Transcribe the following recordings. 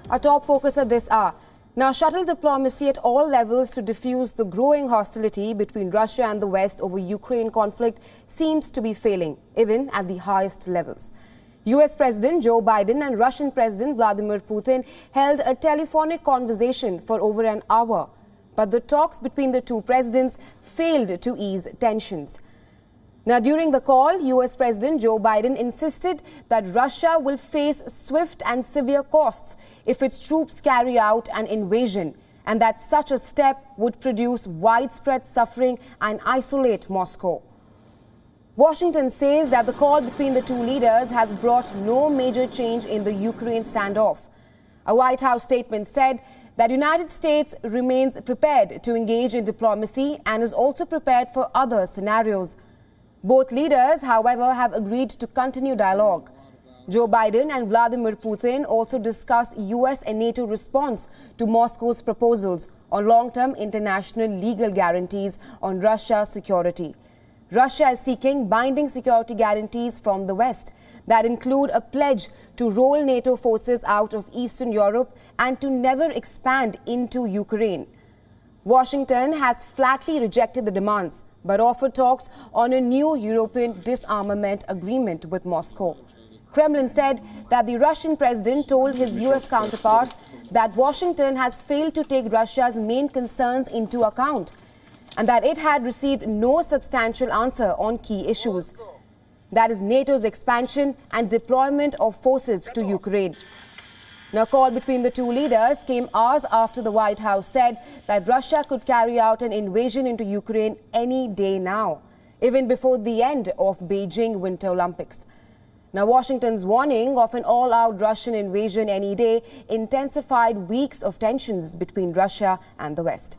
Our top focus at this hour. Now, shuttle diplomacy at all levels to diffuse the growing hostility between Russia and the West over Ukraine conflict seems to be failing, even at the highest levels. US President Joe Biden and Russian President Vladimir Putin held a telephonic conversation for over an hour, but the talks between the two presidents failed to ease tensions. Now, during the call, US President Joe Biden insisted that Russia will face swift and severe costs if its troops carry out an invasion, and that such a step would produce widespread suffering and isolate Moscow. Washington says that the call between the two leaders has brought no major change in the Ukraine standoff. A White House statement said that the United States remains prepared to engage in diplomacy and is also prepared for other scenarios. Both leaders, however, have agreed to continue dialogue. Joe Biden and Vladimir Putin also discussed US and NATO response to Moscow's proposals on long-term international legal guarantees on Russia's security. Russia is seeking binding security guarantees from the West that include a pledge to roll NATO forces out of Eastern Europe and to never expand into Ukraine. Washington has flatly rejected the demands, but offered talks on a new European disarmament agreement with Moscow. Kremlin said that the Russian president told his US counterpart that Washington has failed to take Russia's main concerns into account and that it had received no substantial answer on key issues. That is NATO's expansion and deployment of forces to Ukraine. Now, a call between the two leaders came hours after the White House said that Russia could carry out an invasion into Ukraine any day now, even before the end of Beijing Winter Olympics. Now, Washington's warning of an all-out Russian invasion any day intensified weeks of tensions between Russia and the West.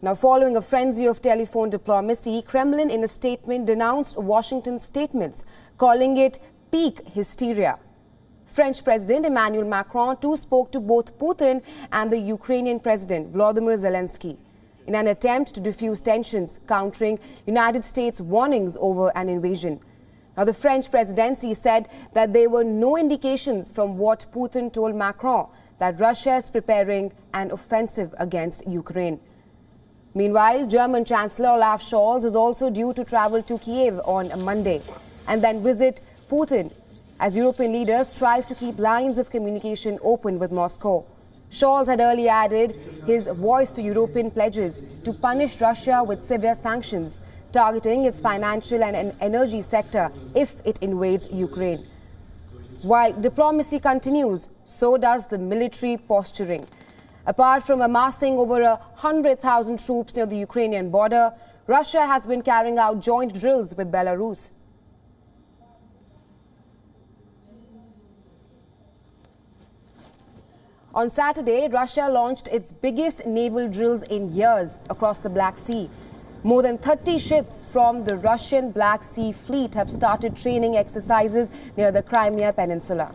Now, following a frenzy of telephone diplomacy, Kremlin in a statement denounced Washington's statements, calling it peak hysteria. French President Emmanuel Macron too spoke to both Putin and the Ukrainian President Vladimir Zelensky in an attempt to diffuse tensions, countering United States warnings over an invasion. Now, the French presidency said that there were no indications from what Putin told Macron that Russia is preparing an offensive against Ukraine. Meanwhile, German Chancellor Olaf Scholz is also due to travel to Kiev on Monday and then visit Putin as European leaders strive to keep lines of communication open with Moscow. Scholz had earlier added his voice to European pledges to punish Russia with severe sanctions, targeting its financial and energy sector if it invades Ukraine. While diplomacy continues, so does the military posturing. Apart from amassing over 100,000 troops near the Ukrainian border, Russia has been carrying out joint drills with Belarus. On Saturday, Russia launched its biggest naval drills in years across the Black Sea. More than 30 ships from the Russian Black Sea Fleet have started training exercises near the Crimea Peninsula.